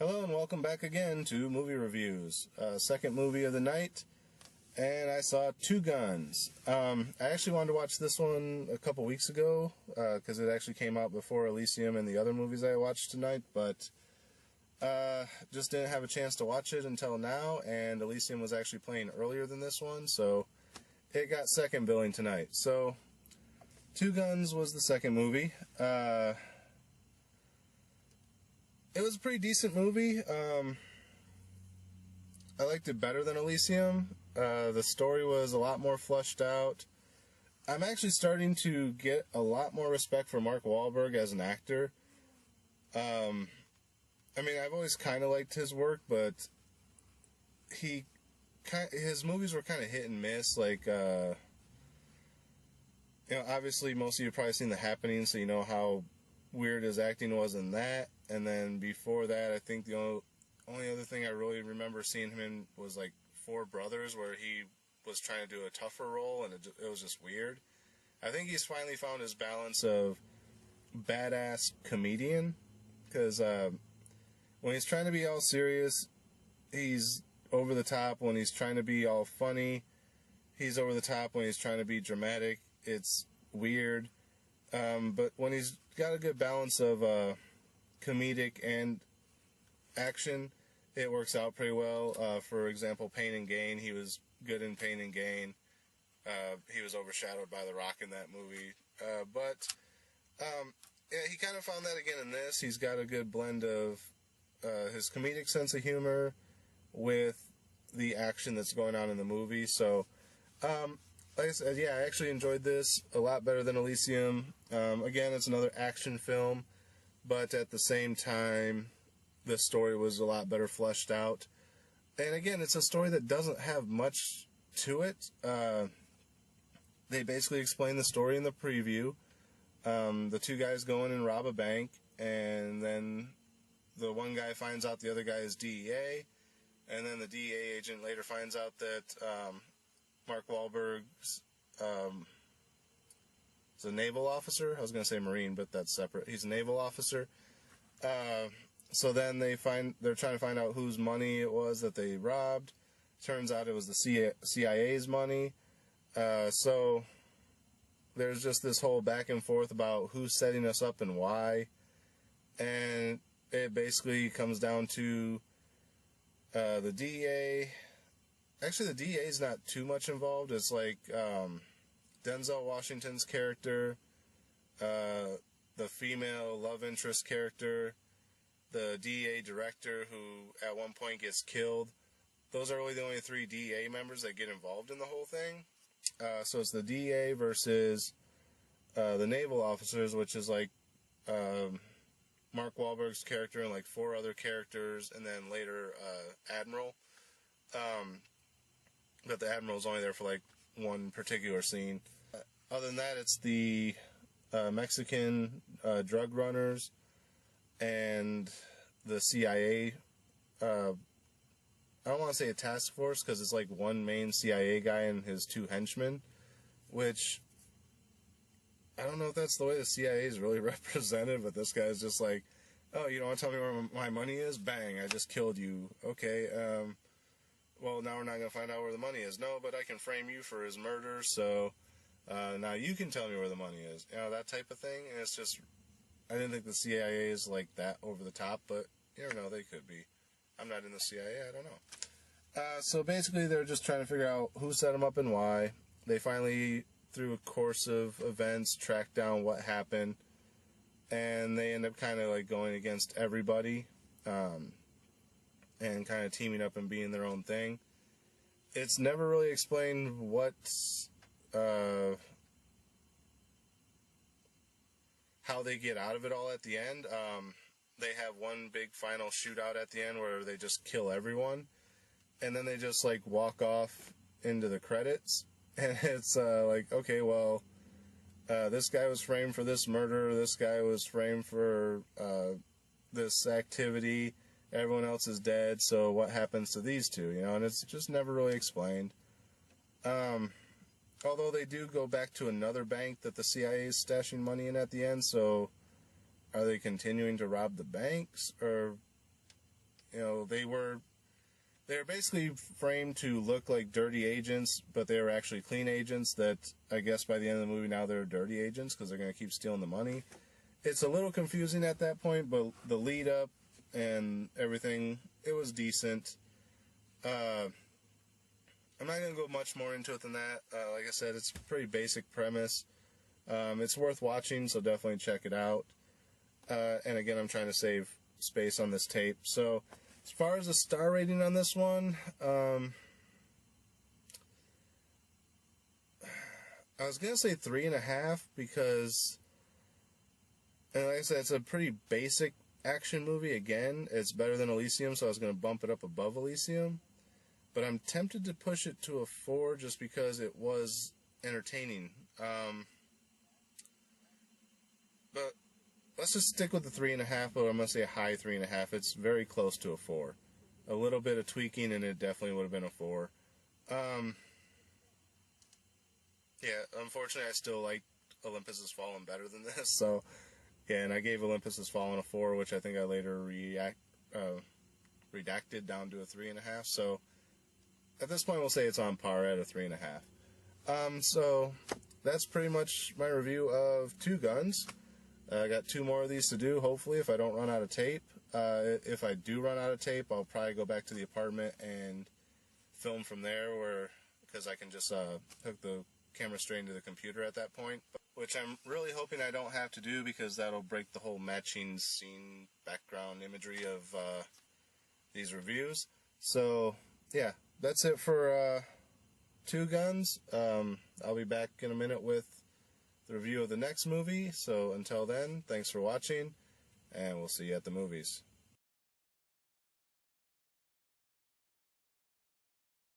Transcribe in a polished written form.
Hello and welcome back again to Movie Reviews. Second movie of the night, and I saw Two Guns. I actually wanted to watch this one a couple weeks ago, because it actually came out before Elysium and the other movies I watched tonight, but just didn't have a chance to watch it until now, and Elysium was actually playing earlier than this one, so it got second billing tonight. So, Two Guns was the second movie. It was a pretty decent movie. I liked it better than Elysium. The story was a lot more fleshed out. I'm actually starting to get a lot more respect for Mark Wahlberg as an actor. I mean, I've always kind of liked his work, but his movies were kind of hit and miss. Like, obviously most of you have probably seen The Happening, so you know how weird his acting was in that. And then before that, I think the only other thing I really remember seeing him in was like Four Brothers, where he was trying to do a tougher role, and it was just weird. I think he's finally found his balance of badass comedian, because when he's trying to be all serious, he's over the top. When he's trying to be all funny, he's over the top. When he's trying to be dramatic, it's weird. But when he's got a good balance of comedic and action, it works out pretty well. For example, Pain and Gain, he was good in Pain and Gain. He was overshadowed by The Rock in that movie. But he kind of found that again in this. He's got a good blend of his comedic sense of humor with the action that's going on in the movie. So, like I said, yeah, I actually enjoyed this a lot better than Elysium. Again, it's another action film, but at the same time, the story was a lot better fleshed out. And again, it's a story that doesn't have much to it. They basically explain the story in the preview. The two guys go in and rob a bank, and then the one guy finds out the other guy is DEA, and then the DEA agent later finds out that Mark Wahlberg's is a naval officer. I was going to say Marine, but that's separate. He's a naval officer. So then they're trying to find out whose money it was that they robbed. Turns out it was the CIA's money. So there's just this whole back and forth about who's setting us up and why. And it basically comes down to the DEA. Actually, the DEA is not too much involved. It's like Denzel Washington's character, the female love interest character, the DEA director who at one point gets killed. Those are really the only three DEA members that get involved in the whole thing. So it's the DEA versus the naval officers, which is like Mark Wahlberg's character and like four other characters, and then later Admiral. But the Admiral's only there for like one particular scene. Other than that, it's the Mexican drug runners and the CIA. I don't want to say a task force, because it's like one main CIA guy and his two henchmen, which I don't know if that's the way the CIA is really represented, but this guy's just like, oh, you don't want to tell me where my money is? Bang, I just killed you. Okay, well, now we're not going to find out where the money is. No, but I can frame you for his murder, so now you can tell me where the money is. You know, that type of thing. And it's just, I didn't think the CIA is like that over the top, but you never know, they could be. I'm not in the CIA, I don't know. So basically, they're just trying to figure out who set them up and why. They finally, through a course of events, track down what happened, and they end up kind of like going against everybody. And kind of teaming up and being their own thing. It's never really explained how they get out of it all at the end. They have one big final shootout at the end where they just kill everyone, and then they just like walk off into the credits, and it's like, okay, well, this guy was framed for this murder, this guy was framed for this activity, everyone else is dead, so what happens to these two, you know? And it's just never really explained. Although they do go back to another bank that the CIA is stashing money in at the end, so are they continuing to rob the banks? Or You know, they were basically framed to look like dirty agents, but they were actually clean agents that I guess by the end of the movie now they're dirty agents because they're going to keep stealing the money. It's a little confusing at that point, but the lead up and everything, it was decent. I'm not going to go much more into it than that. Like I said, it's a pretty basic premise. It's worth watching, so definitely check it out. And again, I'm trying to save space on this tape. So, as far as the star rating on this one, I was going to say 3.5 because, and like I said, it's a pretty basic action movie. Again, it's better than Elysium, so I was going to bump it up above Elysium. But I'm tempted to push it to a 4 just because it was entertaining. But let's just stick with the 3.5, but I'm going to say a high 3.5. It's very close to a 4. A little bit of tweaking, and it definitely would have been a 4. Yeah, unfortunately, I still like Olympus Has Fallen better than this. So, yeah, and I gave Olympus Has Fallen a 4, which I think I later redacted down to a 3.5. So, at this point, we'll say it's on par at a 3.5. So, that's pretty much my review of Two Guns. I got 2 more of these to do, hopefully, if I don't run out of tape. If I do run out of tape, I'll probably go back to the apartment and film from there, because I can just hook the camera straight into the computer at that point, which I'm really hoping I don't have to do because that'll break the whole matching scene background imagery of these reviews. So, yeah, that's it for Two Guns. I'll be back in a minute with the review of the next movie. So until then, thanks for watching, and we'll see you at the movies.